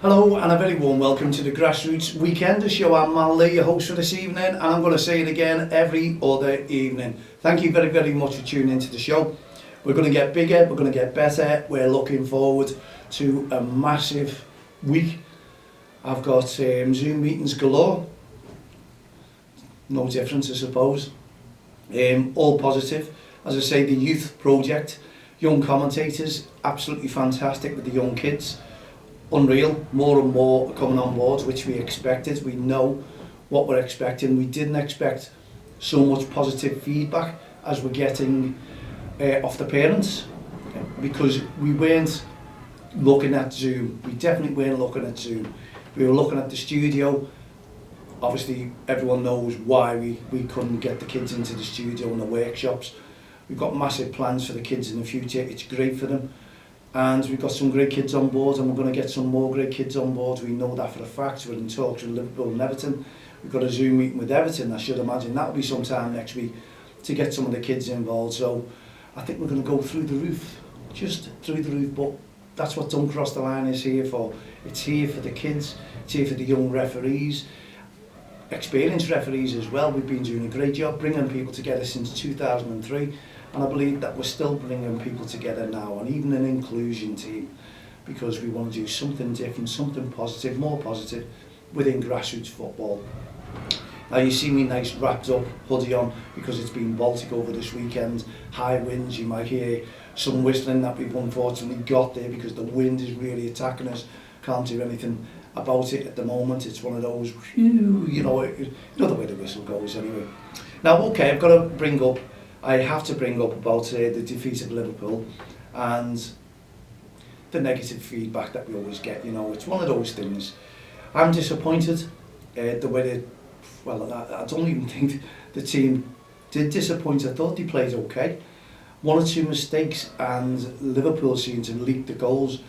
Hello and a very warm welcome to the Grassroots Weekend, a show. I'm Mal Lee, your host for this evening, and I'm going to say it again every other evening. Thank you very, very much for tuning into the show. We're going to get bigger, we're going to get better. We're looking forward to a massive week. I've got Zoom meetings galore. No difference, I suppose. All positive. As I say, the youth project, young commentators, absolutely fantastic with the young kids. Unreal, more and more are coming on board, which we expected. We know what we're expecting. We didn't expect so much positive feedback as we're getting off the parents, because we weren't looking at Zoom. We definitely weren't looking at Zoom. We were looking at the studio. Obviously, everyone knows why we couldn't get the kids into the studio and the workshops. We've got massive plans for the kids in the future. It's great for them. And we've got some great kids on board, and we're going to get some more great kids on board. We know that for a fact. We're in talks with Liverpool and Everton. We've got a Zoom meeting with Everton. I should imagine that'll be sometime next week to get some of the kids involved. So I think we're going to go through the roof, just through the roof. But that's what Don't Cross the Line is here for. It's here for the kids. It's here for the young referees, experienced referees as well. We've been doing a great job bringing people together since 2003. And I believe that we're still bringing people together now, and even an inclusion team, because we want to do something different, something positive, more positive within grassroots football. Now you see me nice wrapped up hoodie on because it's been Baltic over this weekend. High winds, you might hear some whistling that we've unfortunately got there because the wind is really attacking us. Can't do anything about it at the moment. It's one of those, you know the way the whistle goes anyway. Now okay, I have to bring up about the defeat of Liverpool and the negative feedback that we always get. You know, it's one of those things. I'm disappointed the way I don't even think the team did disappoint. I thought they played okay. One or two mistakes and Liverpool seem to leak the goals.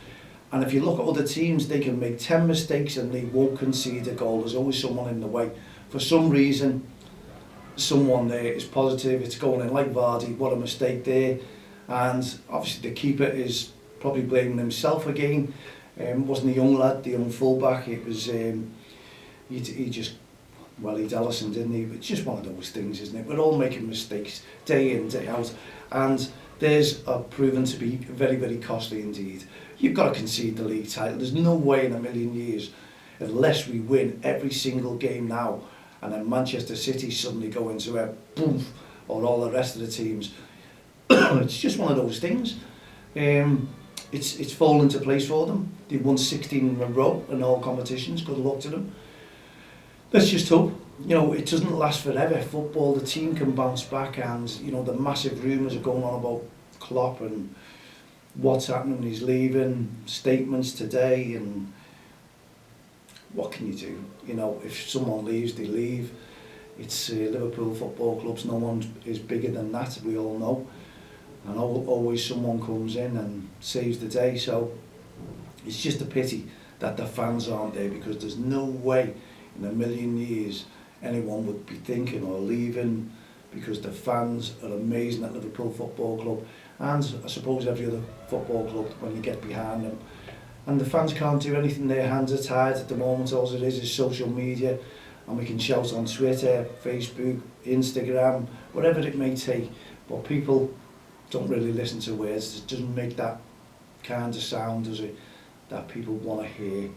And if you look at other teams, they can make 10 mistakes and they won't concede a goal. There's always someone in the way. For some reason, someone there is positive, it's going in like Vardy, what a mistake there. And obviously the keeper is probably blaming himself again. Wasn't a young lad, the young fullback, it was, he'd Ellison, didn't he? It's just one of those things, isn't it? We're all making mistakes day in, day out. And theirs are proven to be very, very costly indeed. You've got to concede the league title. There's no way in a million years, unless we win every single game now, and then Manchester City suddenly go into a boom, or all the rest of the teams. It's just one of those things. It's fallen into place for them. They've won 16 in a row in all competitions. Good luck to them. Let's just hope. You know, it doesn't last forever. Football, the team can bounce back, and you know the massive rumours are going on about Klopp and what's happening. He's leaving. Statements today and. What can you do? You know, if someone leaves, they leave. It's Liverpool Football Clubs, no one is bigger than that, we all know. And always someone comes in and saves the day, so it's just a pity that the fans aren't there, because there's no way in a million years anyone would be thinking or leaving, because the fans are amazing at Liverpool Football Club, and I suppose every other football club when you get behind them. And the fans can't do anything, their hands are tied at the moment. All it is social media, and we can shout on Twitter, Facebook, Instagram, whatever it may take, but people don't really listen to words. It doesn't make that kind of sound, does it, that people want to hear.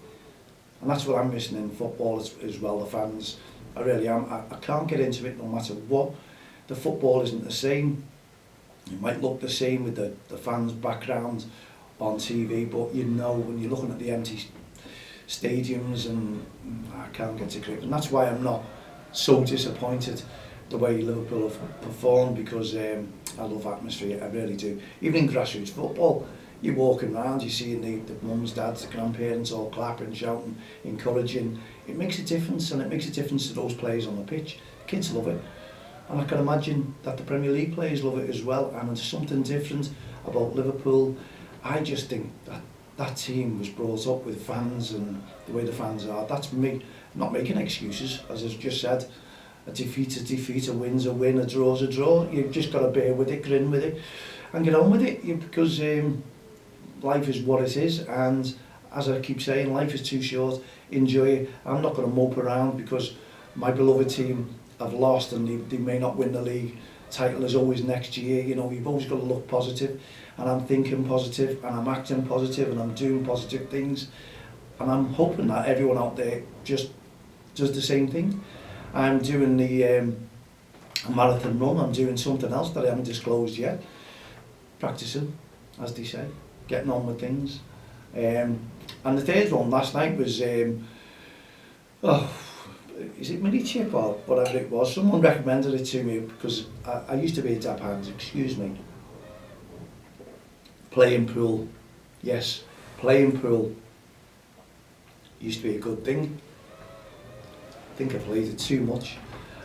And that's what I'm missing in football as well, the fans. I really am. I can't get into it no matter what. The football isn't the same. It might look the same with the fans' background on TV, but you know when you're looking at the empty stadiums, and I can't get to grip, and that's why I'm not so disappointed the way Liverpool have performed, because I love atmosphere, I really do. Even in grassroots football, you're walking around, you're seeing the mums, dads, the grandparents all clapping, shouting, encouraging. It makes a difference, and it makes a difference to those players on the pitch. Kids love it, and I can imagine that the Premier League players love it as well. And there's something different about Liverpool. I just think that team was brought up with fans, and the way the fans are, that's me. Not making excuses, as I've just said. A defeat's a defeat, a win's a win, a draw's a draw. You've just got to bear with it, grin with it, and get on with it, because life is what it is, and as I keep saying, life is too short, enjoy it. I'm not going to mope around because my beloved team have lost and they may not win the league. Title is always next year, you know, you've always got to look positive, and I'm thinking positive and I'm acting positive and I'm doing positive things, and I'm hoping that everyone out there just does the same thing. I'm doing the marathon run, I'm doing something else that I haven't disclosed yet, practicing, as they say, getting on with things. And the third one last night was, is it mini chip or whatever it was? Someone recommended it to me because I used to be a dab hand, excuse me. Playing pool, yes, playing pool used to be a good thing. I think I played it too much.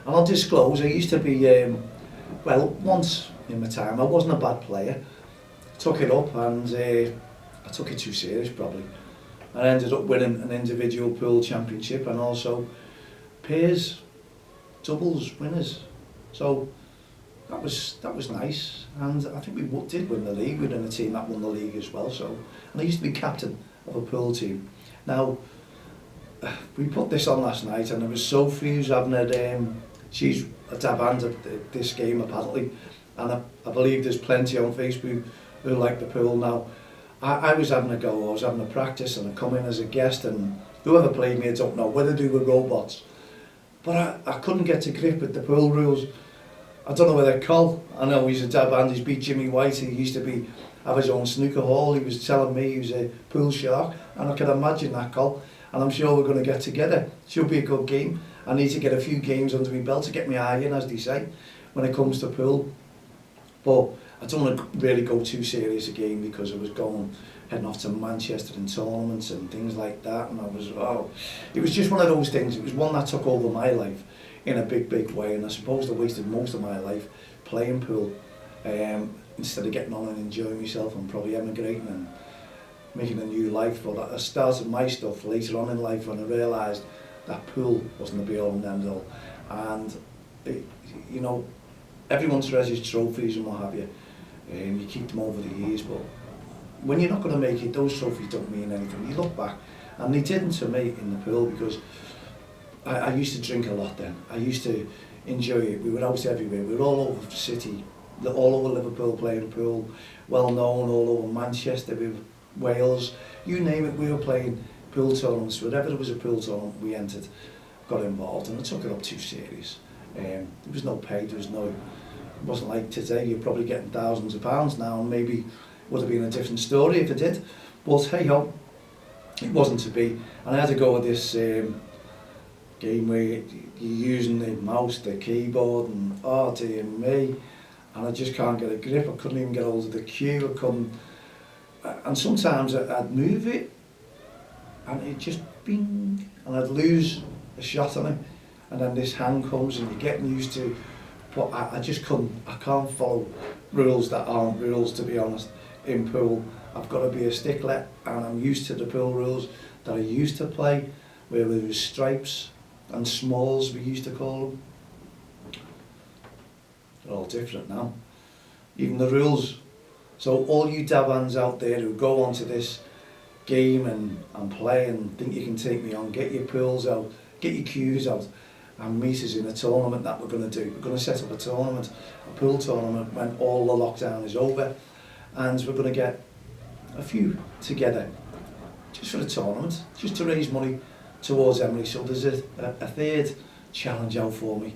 And I'll disclose, I used to be, well, once in my time, I wasn't a bad player. Took it up and I took it too serious probably. I ended up winning an individual pool championship and also pairs, doubles winners. So that was nice, and I think we did win the league. We were in a team that won the league as well. So, and I used to be captain of a pool team. Now we put this on last night, and there was Sophie who's having a she's a dab hand at this game apparently, and I believe there's plenty on Facebook who like the pool. Now I was having a go, I was having a practice, and I come in as a guest, and whoever played me, I don't know whether they were robots, but I couldn't get to grip with the pool rules. I don't know whether Col, I know he's a dab hand, he's beat Jimmy White, he used to have his own snooker hall, he was telling me he was a pool shark, and I can imagine that, Col, and I'm sure we're going to get together. Should be a good game. I need to get a few games under my belt to get my eye in, as they say, when it comes to pool. But I don't want to really go too serious a game because I was heading off to Manchester in tournaments and things like that, and it was just one of those things. It was one that took over my life in a big way, and I suppose I wasted most of my life playing pool instead of getting on and enjoying myself and probably emigrating and making a new life. But I started my stuff later on in life when I realised that pool wasn't the be all and end all, and you know, everyone treasures trophies and what have you. You keep them over the years, but when you're not going to make it, those trophies don't mean anything. You look back, and they didn't to me in the pool, because I used to drink a lot then. I used to enjoy it. We were out everywhere. We were all over the city, all over Liverpool playing pool, well known all over Manchester, Wales, you name it, we were playing pool tournaments. Wherever there was a pool tournament, we entered, got involved, and I took it up too serious. There was no pay, it wasn't like today, you're probably getting thousands of pounds now, and maybe would have been a different story if it did, but hey ho, it wasn't to be. And I had to go with this game where you're using the mouse, the keyboard, and oh dear me, and I just can't get a grip. I couldn't even get hold of the cue, I couldn't, and sometimes I'd move it and it just bing, and I'd lose a shot on it, and then this hand comes and you're getting used to, but I just couldn't, I can't follow rules that aren't rules, to be honest. In pool, I've got to be a stickler, and I'm used to the pool rules that I used to play, where there was stripes and smalls, we used to call them. They're all different now, even the rules. So all you dab hands out there who go onto this game and play and think you can take me on, get your pools out, get your cues out, and meet us in a tournament that we're going to do. We're going to set up a tournament, a pool tournament, when all the lockdown is over, and we're going to get a few together just for a tournament, just to raise money towards Emily. So there's a third challenge out for me.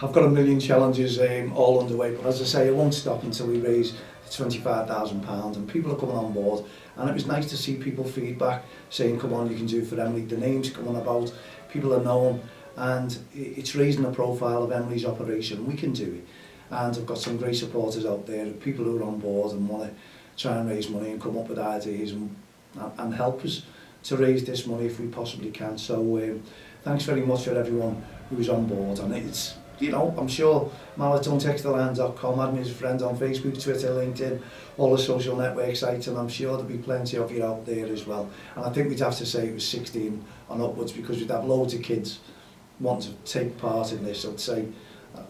I've got a million challenges all underway, but as I say, I won't stop until we raise £25,000, and people are coming on board. And it was nice to see people feedback saying, come on, you can do it for Emily. The name's coming about, people are known, and it's raising the profile of Emily's operation. We can do it, and I've got some great supporters out there, people who are on board and want to try and raise money and come up with ideas and help us to raise this money if we possibly can. So thanks very much for everyone who's on board, and it's, you know, I'm sure marathonTextilehands.com, add me as a friend on Facebook, Twitter, LinkedIn, all the social network sites, and I'm sure there'll be plenty of you out there as well. And I think we'd have to say it was 16 and upwards, because we'd have loads of kids wanting to take part in this. I'd say,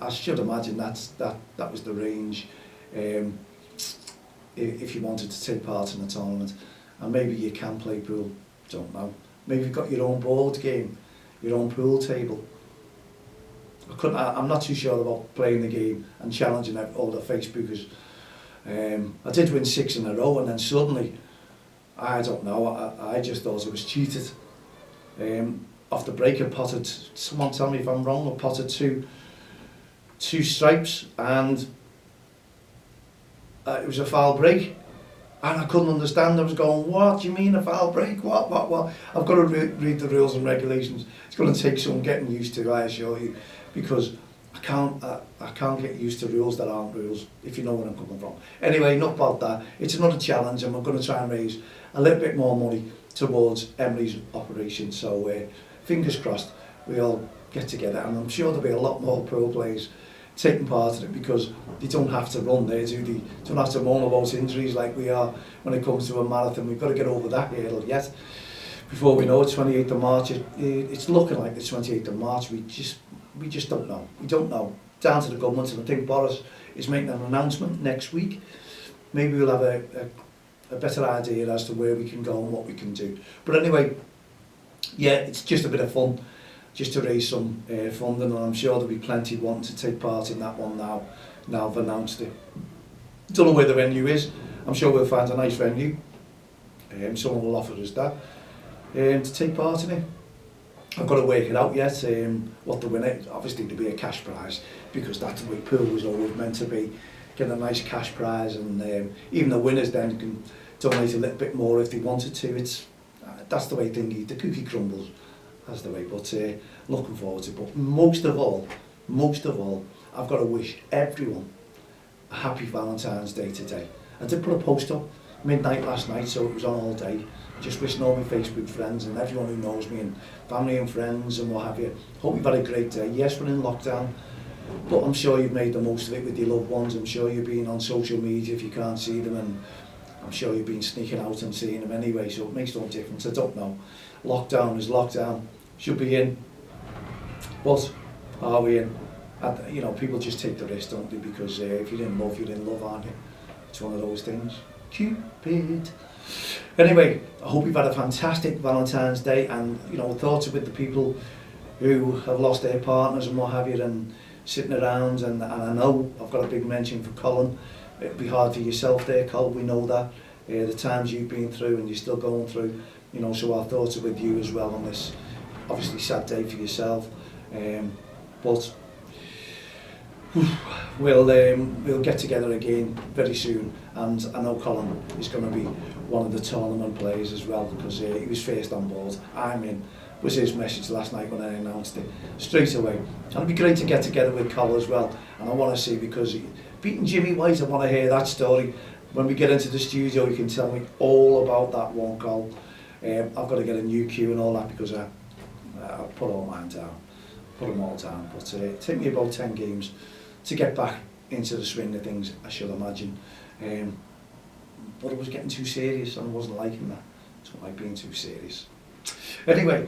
I should imagine that was the range if you wanted to take part in the tournament. and maybe you can play pool, don't know. Maybe you've got your own board game, your own pool table. I'm not too sure about playing the game and challenging all the Facebookers. I did win 6 in a row, and then suddenly, I don't know, I just thought I was cheated. Off the break, I potted, someone tell me if I'm wrong, I potted two stripes, and it was a foul break. And I couldn't understand. I was going, what do you mean a foul break? What? I've got to read the rules and regulations. It's going to take some getting used to, I assure you, because I can't get used to rules that aren't rules, if you know where I'm coming from. Anyway, enough about that. It's another challenge, and we're going to try and raise a little bit more money towards Emily's operation. So fingers crossed, we all get together, and I'm sure there'll be a lot more pro players taking part in it, because they don't have to run there, do they? Don't have to moan about injuries like we are when it comes to a marathon. We've got to get over that hurdle yet. Before we know it, 28th of March, it's looking like the 28th of March. We just don't know. We don't know. Down to the government, and I think Boris is making an announcement next week. Maybe we'll have a better idea as to where we can go and what we can do. But anyway, yeah, it's just a bit of fun, just to raise some funding, and I'm sure there'll be plenty wanting to take part in that one now. Now I've announced it. Don't know where the venue is. I'm sure we'll find a nice venue. Someone will offer us that to take part in it. I've got to work it out yet, what the winner, obviously there'll be a cash prize, because that's the way pool was always meant to be, get a nice cash prize, and even the winners then can donate a little bit more if they wanted to. That's the way the cookie crumbles, that's the way, but looking forward to it. But most of all, I've got to wish everyone a happy Valentine's Day today. I did put a post up midnight last night, so it was on all day. Just wishing all my Facebook friends and everyone who knows me, and family and friends and what have you. Hope you've had a great day. Yes, we're in lockdown, but I'm sure you've made the most of it with your loved ones. I'm sure you've been on social media if you can't see them, and I'm sure you've been sneaking out and seeing them anyway, so it makes no difference. I don't know. Lockdown is lockdown. Should be in. But are we in? You know, people just take the risk, don't they? Because if you're in love, aren't you? It's one of those things. Cupid. Anyway, I hope you've had a fantastic Valentine's Day, and you know, thoughts with the people who have lost their partners and what have you, and sitting around, and I know I've got a big mention for Colin. It'd be hard for yourself there, Col, we know that. The times you've been through and you're still going through, you know, so our thoughts are with you as well on this obviously sad day for yourself. But we'll get together again very soon, and I know Colin is going to be one of the tournament players as well, because he was first on board. I'm in, was his message last night when I announced it straight away. And it'd be great to get together with Col as well, and I want to see, because beating Jimmy White, I want to hear that story. When we get into the studio, you can tell me all about that one, Col. I've got to get a new cue and all that, because I put all mine down, put them all down. But it took me about 10 games to get back into the swing of things, I should imagine. But it was getting too serious, and I wasn't liking that. I don't like being too serious. Anyway,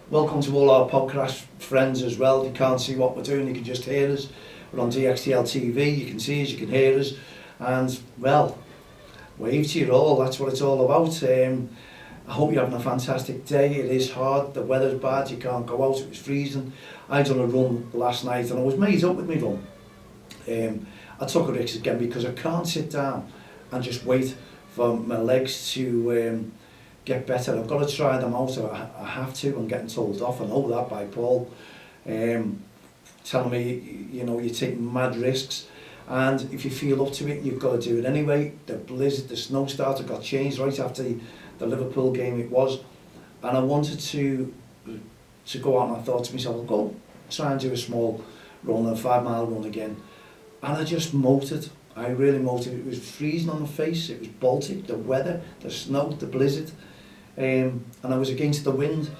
welcome to all our podcast friends as well. You can't see what we're doing, you can just hear us. We're on DXTL TV, you can see us, you can hear us. And, well, wave to you all, that's what it's all about. I hope you're having a fantastic day. It is hard, the weather's bad, you can't go out, it was freezing. I done a run last night, and I was made up with my run. I took a risk again, because I can't sit down and just wait for my legs to get better. I've got to try them out. I have to. I'm getting told off. I know that by Paul, telling me, you know, you're taking mad risks, and if you feel up to it, you've got to do it anyway. The blizzard, the snow starter got changed right after the Liverpool game it was, and I wanted to go out, and I thought to myself, I'll go try and do a small run, a 5-mile run again. And I just motored. I really motored. It was freezing on the face, it was Baltic, the weather, the snow, the blizzard. And I was against the wind,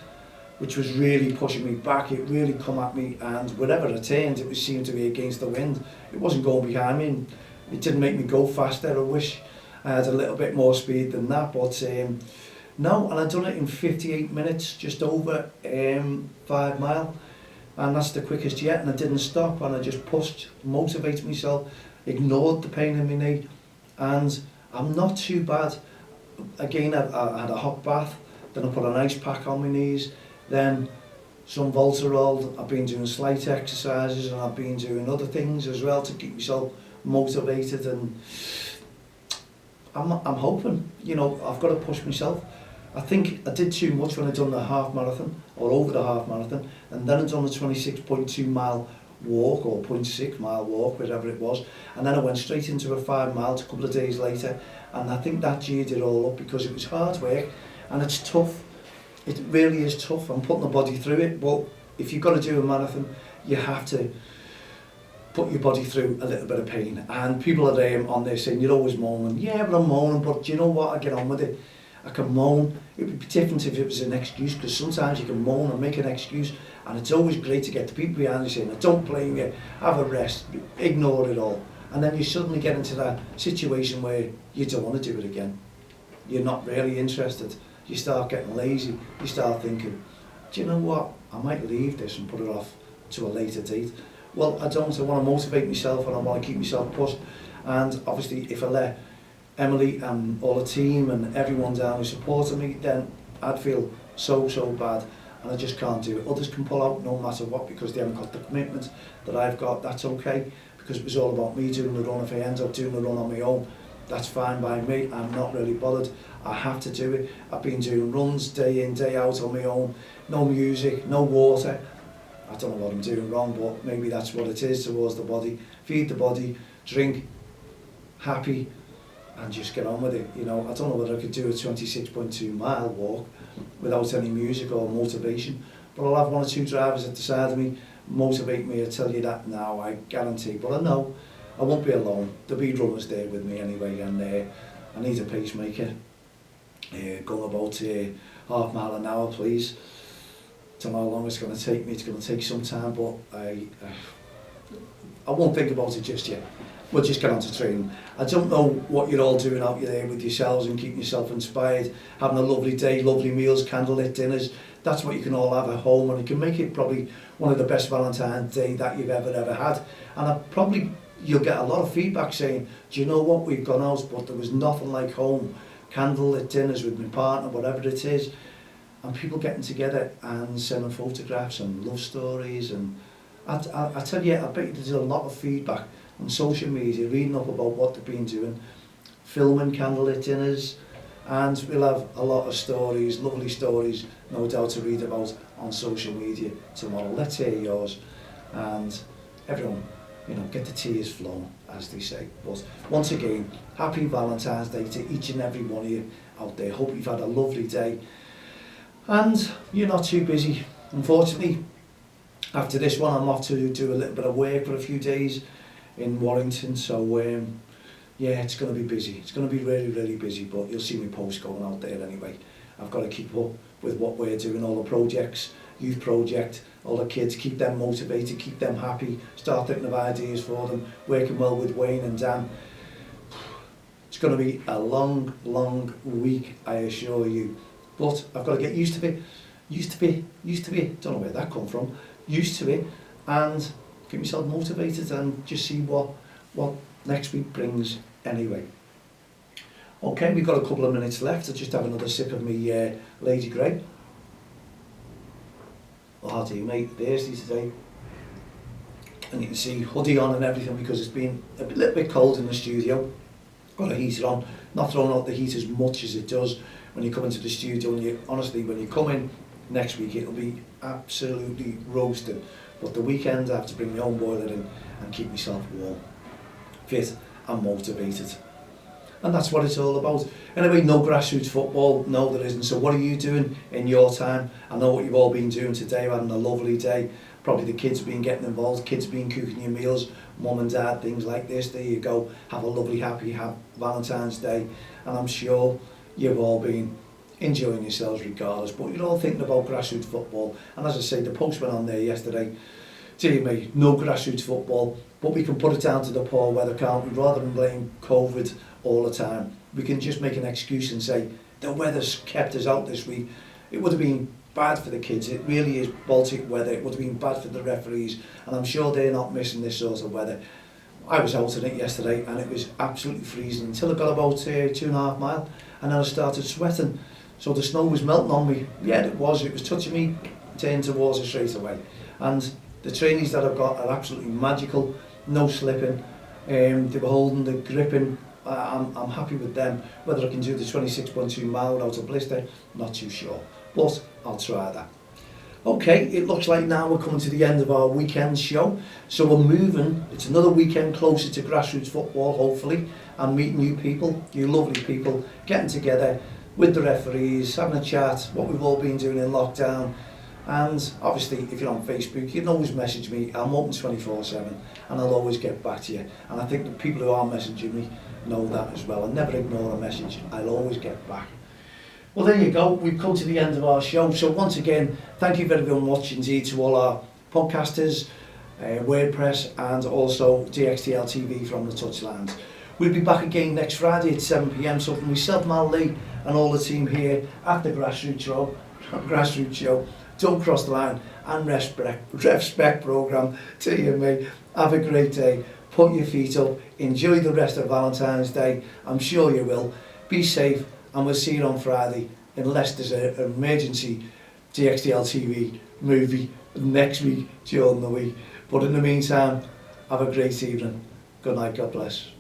which was really pushing me back. It really come at me, and wherever I turned, it seemed to be against the wind. It wasn't going behind me, and it didn't make me go faster. I wish I had a little bit more speed than that, but no, and I done it in 58 minutes, just over 5 mile. And that's the quickest yet, and I didn't stop, and I just pushed, motivated myself, ignored the pain in my knee, and I'm not too bad. again, I had a hot bath, then I put an ice pack on my knees, then some Voltarol. I've been doing slight exercises, and I've been doing other things as well to keep myself motivated, and I'm hoping, you know, I've got to push myself. I think I did too much when I done the half marathon, or over the half marathon, and then I done the 26.2 mile walk, or 0.6 mile walk, whatever it was, and then I went straight into a 5 miles a couple of days later, and I think that geared it all up, because it was hard work, and it's tough. It really is tough. I'm putting the body through it, but if you've got to do a marathon, you have to put your body through a little bit of pain. And people are there on there saying, you're always moaning. Yeah, but I'm moaning, but do you know what? I get on with it. I can moan. It would be different if it was an excuse, because sometimes you can moan and make an excuse, and it's always great to get the people behind you saying, I don't blame you, have a rest, ignore it all. And then you suddenly get into that situation where you don't want to do it again. You're not really interested. You start getting lazy. You start thinking, do you know what? I might leave this and put it off to a later date. Well, I don't. I want to motivate myself, and I want to keep myself pushed. And obviously, if I let Emily and all the team and everyone down who supported me, then I'd feel so bad, and I just can't do it. Others can pull out no matter what, because they haven't got the commitment that I've got. That's okay, because it was all about me doing the run. If I end up doing the run on my own, that's fine by me. I'm not really bothered. I have to do it. I've been doing runs day in, day out on my own. No music, no water. I don't know what I'm doing wrong, but maybe that's what it is towards the body. Feed the body, drink, happy, and just get on with it. You know, I don't know whether I could do a 26.2 mile walk without any music or motivation, but I'll have one or two drivers at the side of me motivate me. I tell you that now, I guarantee. But I know I won't be alone. There'll be runners there with me anyway, and I need a pacemaker. Going about half mile an hour, please. Don't know how long it's going to take me. It's going to take some time, but I won't think about it just yet. We'll just get on to training. I don't know what you're all doing out there with yourselves and keeping yourself inspired, having a lovely day, lovely meals, candlelit dinners. That's what you can all have at home, and you can make it probably one of the best Valentine's Day that you've ever had. And you'll get a lot of feedback saying, do you know what, we've gone out, but there was nothing like home. Candlelit dinners with my partner, whatever it is, and people getting together and sending photographs and love stories. And I tell you, I bet you there's a lot of feedback on social media, reading up about what they've been doing, filming candlelit dinners, and we'll have a lot of stories, lovely stories, no doubt, to read about on social media tomorrow. Let's hear yours, and everyone, you know, get the tears flowing, as they say. But once again, happy Valentine's Day to each and every one of you out there. Hope you've had a lovely day, and you're not too busy. Unfortunately, after this one, I'm off to do a little bit of work for a few days in Warrington, so yeah, it's going to be busy. It's going to be really busy, but you'll see me post going out there anyway. I've got to keep up with what we're doing, all the projects, youth project, all the kids, keep them motivated, keep them happy, start thinking of ideas for them, working well with Wayne and Dan. It's going to be a long week, I assure you, but I've got to get used to it, don't know where that come from, used to it, and keep myself motivated and just see what next week brings anyway. Okay, we've got a couple of minutes left. I'll just have another sip of me Lady Grey. Oh dear mate, thirsty today. And you can see hoodie on and everything, because it's been a little bit cold in the studio. Got a heater on, not throwing out the heat as much as it does when you come into the studio, and honestly, when you come in next week, it'll be absolutely roasting. But the weekend I have to bring my own boiler in and keep myself warm, fit and motivated. And that's what it's all about. Anyway, no grassroots football, no there isn't. So what are you doing in your time? I know what you've all been doing today, having a lovely day. Probably the kids been getting involved, kids been cooking your meals, mum and dad, things like this. There you go, have a lovely, happy Valentine's Day. And I'm sure you've all been enjoying yourselves regardless, but you're all thinking about grassroots football. And as I say, the post went on there yesterday, dear me, no grassroots football, but we can put it down to the poor weather, can't we? Rather than blame COVID all the time, we can just make an excuse and say the weather's kept us out this week. It would have been bad for the kids. It really is Baltic weather. It would have been bad for the referees, and I'm sure they're not missing this sort of weather. I was out in it yesterday and it was absolutely freezing until I got about 2.5 miles, and then I started sweating. So the snow was melting on me. Yeah, it was touching me, turned towards it straight away. And the trainees that I've got are absolutely magical, no slipping. They were holding, the gripping. I'm happy with them. Whether I can do the 26.2 mile without a blister, not too sure. But I'll try that. Okay, it looks like now we're coming to the end of our weekend show. So we're moving, it's another weekend closer to grassroots football, hopefully, and meeting you people, you lovely people, getting together with the referees, having a chat, what we've all been doing in lockdown. And obviously, if you're on Facebook, you can always message me. I'm open 24/7, and I'll always get back to you. And I think the people who are messaging me know that as well. I never ignore a message. I'll always get back. Well, there you go. We've come to the end of our show. So once again, thank you very, very much indeed to all our podcasters, WordPress, and also DXTL TV from the Touchlands. We'll be back again next Friday at 7 p.m. So from myself, Mal Lee, and all the team here at the Grassroots Show, don't cross the line, and respect programme to you, mate. Have a great day. Put your feet up. Enjoy the rest of Valentine's Day. I'm sure you will. Be safe, and we'll see you on Friday, unless there's an emergency DXTL TV movie next week during the week. But in the meantime, have a great evening. Good night. God bless.